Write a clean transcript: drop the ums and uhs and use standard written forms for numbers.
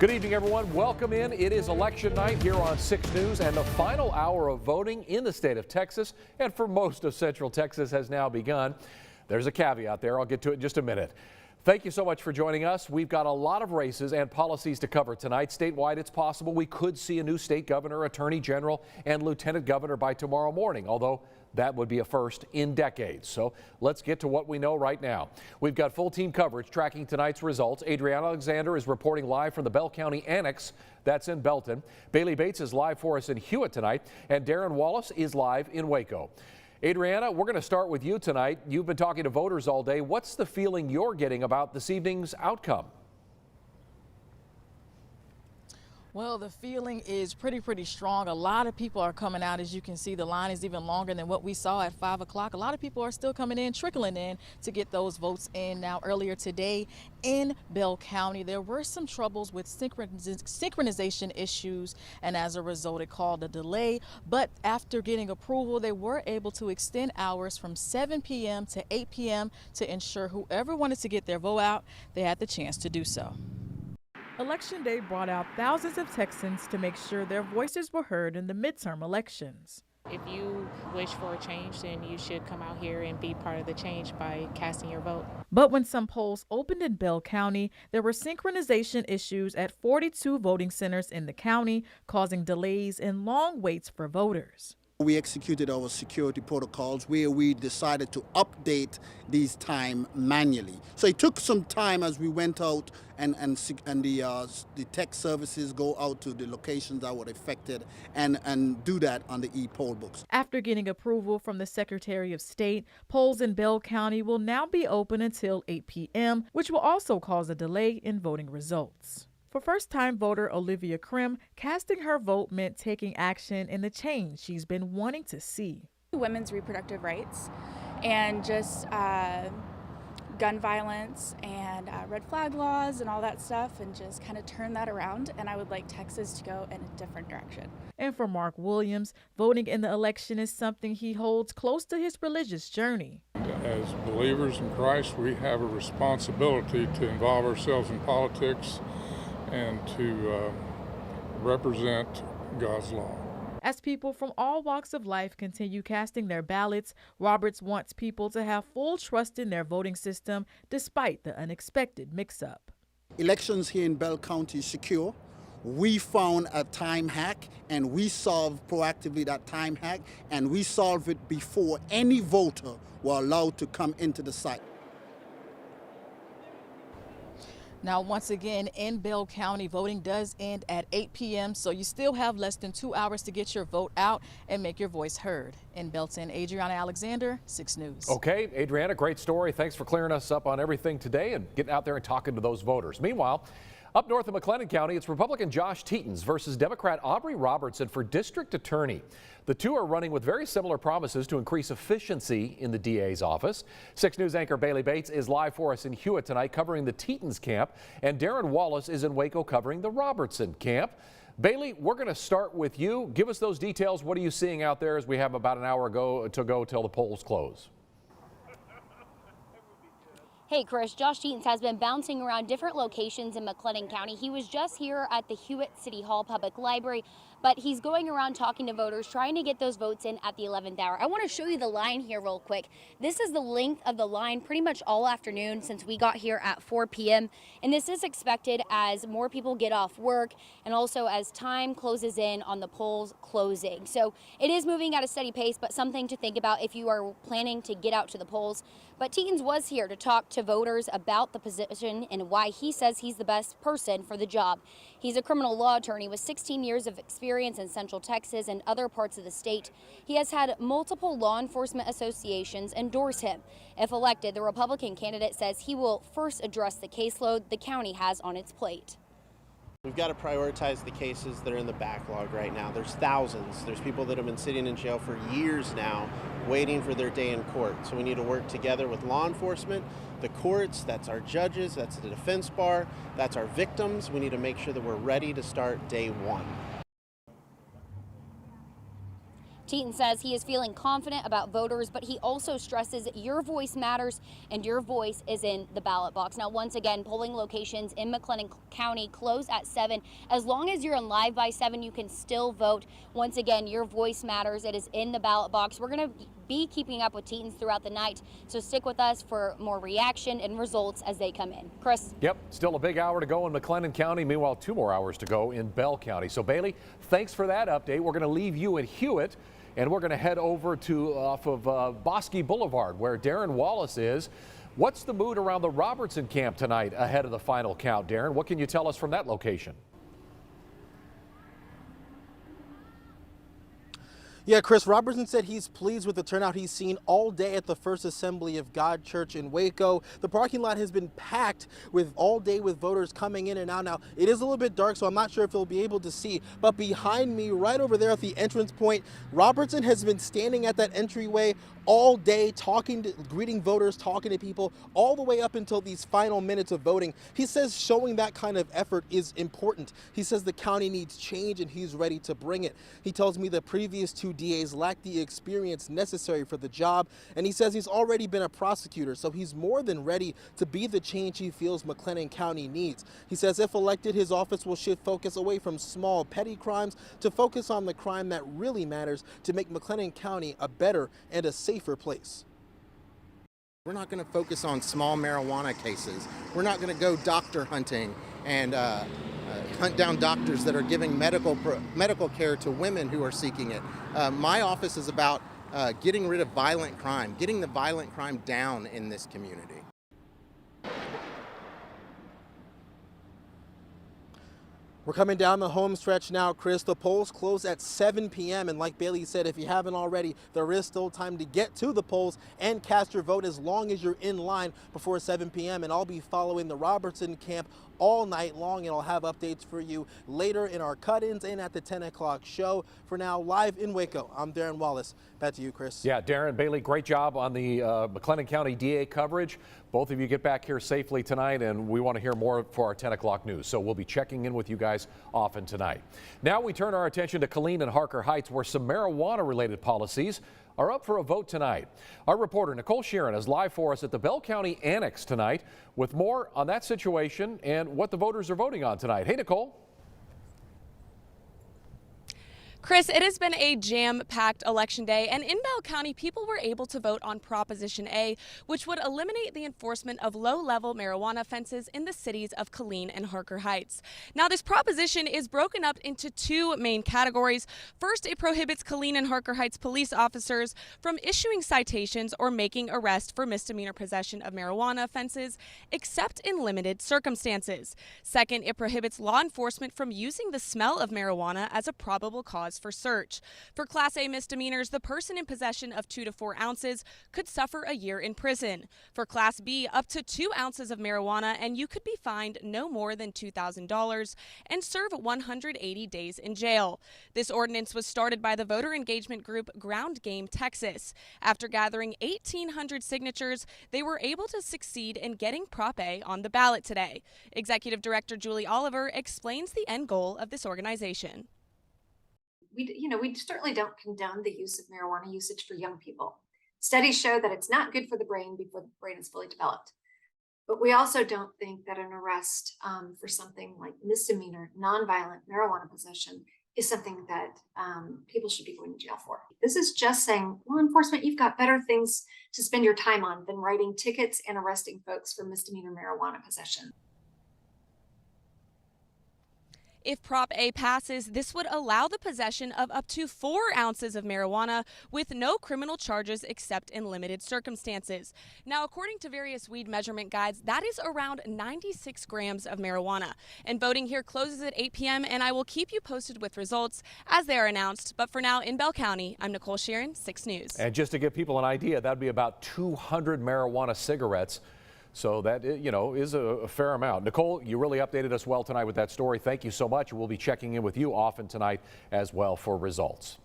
Good evening, everyone. Welcome in. It is election night here on 6 News, and the final hour of voting in the state of Texas and for most of Central Texas has now begun. There's a caveat there. I'll get to it in just a minute. Thank you so much for joining us. We've got a lot of races and policies to cover tonight. Statewide, it's possible we could see a new state governor, attorney general, and lieutenant governor by tomorrow morning, although that would be a first in decades. So let's get to what we know right now. We've got full team coverage tracking tonight's results. Adriana Alexander is reporting live from the Bell County Annex. That's in Belton. Bailey Bates is live for us in Hewitt tonight, and Darren Wallace is live in Waco. Adriana, we're going to start with you tonight. You've been talking to voters all day. What's the feeling you're getting about this evening's outcome? Well, the feeling is pretty strong. A lot of people are coming out. As you can see, the line is even longer than what we saw at 5 o'clock. A lot of people are still coming in, trickling in to get those votes in. Now, earlier today in Bell County, there were some troubles with synchronization issues, and as a result, it caused a delay. But after getting approval, they were able to extend hours from 7 p.m. to 8 p.m. to ensure whoever wanted to get their vote out, they had the chance to do so. Election Day brought out thousands of Texans to make sure their voices were heard in the midterm elections. If you wish for a change, then you should come out here and be part of the change by casting your vote. But when some polls opened in Bell County, there were synchronization issues at 42 voting centers in the county, causing delays and long waits for voters. We executed our security protocols where we decided to update these time manually. So it took some time as we went out and the tech services go out to the locations that were affected and do that on the e-poll books. After getting approval from the Secretary of State, polls in Bell County will now be open until 8 p.m., which will also cause a delay in voting results. For first-time voter Olivia Krim, casting her vote meant taking action in the change she's been wanting to see. Women's reproductive rights and just gun violence and red flag laws and all that stuff, and just kind of turn that around. And I would like Texas to go in a different direction. And for Mark Williams, voting in the election is something he holds close to his religious journey. As believers in Christ, we have a responsibility to involve ourselves in politics and to represent God's law. As people from all walks of life continue casting their ballots, Roberts wants people to have full trust in their voting system despite the unexpected mix-up. Elections here in Bell County is secure. We found a time hack and we solved proactively that time hack, and we solved it before any voter were allowed to come into the site. Now, once again, in Bell County, voting does end at 8 p.m., so you still have less than 2 hours to get your vote out and make your voice heard. In Belton, Adriana Alexander, 6 News. Okay, Adriana, great story. Thanks for clearing us up on everything today and getting out there and talking to those voters. Meanwhile, up north in McLennan County, it's Republican Josh Tetens versus Democrat Aubrey Robertson for district attorney. The two are running with very similar promises to increase efficiency in the DA's office. 6 News anchor Bailey Bates is live for us in Hewitt tonight covering the Tetens camp, and Darren Wallace is in Waco covering the Robertson camp. Bailey, we're going to start with you. Give us those details. What are you seeing out there as we have about an hour to go till the polls close? Hey Chris, Josh Tetens has been bouncing around different locations in McLennan County. He was just here at the Hewitt City Hall Public Library, but he's going around talking to voters, trying to get those votes in at the 11th hour. I want to show you the line here real quick. This is the length of the line pretty much all afternoon since we got here at 4 p.m. And this is expected as more people get off work and also as time closes in on the polls closing. So it is moving at a steady pace, but something to think about if you are planning to get out to the polls. But Tetens was here to talk to voters about the position and why he says he's the best person for the job. He's a criminal law attorney with 16 years of experience in Central Texas and other parts of the state. He has had multiple law enforcement associations endorse him. If elected, the Republican candidate says he will first address the caseload the county has on its plate. We've got to prioritize the cases that are in the backlog right now. There's thousands. There's people that have been sitting in jail for years now waiting for their day in court. So we need to work together with law enforcement, the courts, that's our judges, that's the defense bar, that's our victims. We need to make sure that we're ready to start day one. Teton says he is feeling confident about voters, but he also stresses your voice matters and your voice is in the ballot box. Now, once again, polling locations in McLennan County close at 7. As long as you're on live by 7, you can still vote. Once again, your voice matters. It is in the ballot box. We're going to be keeping up with Tetons throughout the night, so stick with us for more reaction and results as they come in. Chris? Yep, still a big hour to go in McLennan County. Meanwhile, 2 more hours to go in Bell County. So Bailey, thanks for that update. We're going to leave you in Hewitt, and we're going to head over to off of Bosque Boulevard, where Darren Wallace is. What's the mood around the Robertson camp tonight ahead of the final count, Darren? What can you tell us from that location? Yeah, Chris, Robertson said he's pleased with the turnout he's seen all day at the First Assembly of God Church in Waco. The parking lot has been packed with all day with voters coming in and out. Now, it is a little bit dark, so I'm not sure if you'll be able to see, but behind me, right over there at the entrance point, Robertson has been standing at that entryway all day, greeting voters, talking to people, all the way up until these final minutes of voting. He says showing that kind of effort is important. He says the county needs change and he's ready to bring it. He tells me the previous 2 DAs lacked the experience necessary for the job, and he says he's already been a prosecutor, so he's more than ready to be the change he feels McLennan County needs. He says if elected, his office will shift focus away from small, petty crimes to focus on the crime that really matters to make McLennan County a better and a safer place. We're not going to focus on small marijuana cases. We're not going to go doctor hunting and hunt down doctors that are giving medical care to women who are seeking it. My office is about getting rid of violent crime, getting the violent crime down in this community. We're coming down the home stretch now, Chris. The polls close at 7 p.m. And like Bailey said, if you haven't already, there is still time to get to the polls and cast your vote as long as you're in line before 7 p.m. And I'll be following the Robertson camp all night long, and I'll have updates for you later in our cut-ins and at the 10 o'clock show. For now, live in Waco, I'm Darren Wallace. Back to you, Chris. Yeah, Darren, Bailey, great job on the McLennan County DA coverage. Both of you get back here safely tonight, and we want to hear more for our 10 o'clock news. So we'll be checking in with you guys often tonight. Now we turn our attention to Killeen and Harker Heights, where some marijuana-related policies are up for a vote tonight. Our reporter Nicole Sheeran is live for us at the Bell County Annex tonight with more on that situation and what the voters are voting on tonight. Hey, Nicole. Chris, it has been a jam-packed election day, and in Bell County, people were able to vote on Proposition A, which would eliminate the enforcement of low-level marijuana offenses in the cities of Killeen and Harker Heights. Now, this proposition is broken up into 2 main categories. First, it prohibits Killeen and Harker Heights police officers from issuing citations or making arrests for misdemeanor possession of marijuana offenses, except in limited circumstances. Second, it prohibits law enforcement from using the smell of marijuana as a probable cause for search. For Class A misdemeanors, the person in possession of 2 to 4 ounces could suffer a year in prison. For Class B, up to 2 ounces of marijuana, and you could be fined no more than $2,000 and serve 180 days in jail. This ordinance was started by the voter engagement group Ground Game Texas. After gathering 1,800 signatures, they were able to succeed in getting Prop A on the ballot today. Executive Director Julie Oliver explains the end goal of this organization. We certainly don't condone the use of marijuana usage for young people. Studies show that it's not good for the brain before the brain is fully developed. But we also don't think that an arrest for something like misdemeanor, nonviolent marijuana possession is something that people should be going to jail for. This is just saying, law enforcement, you've got better things to spend your time on than writing tickets and arresting folks for misdemeanor marijuana possession. If Prop A passes, this would allow the possession of up to 4 ounces of marijuana with no criminal charges except in limited circumstances. Now, according to various weed measurement guides, that is around 96 grams of marijuana. And voting here closes at 8 p.m., and I will keep you posted with results as they are announced. But for now, in Bell County, I'm Nicole Sheeran, 6 News. And just to give people an idea, that would be about 200 marijuana cigarettes. So that, is a fair amount. Nicole, you really updated us well tonight with that story. Thank you so much. We'll be checking in with you often tonight as well for results.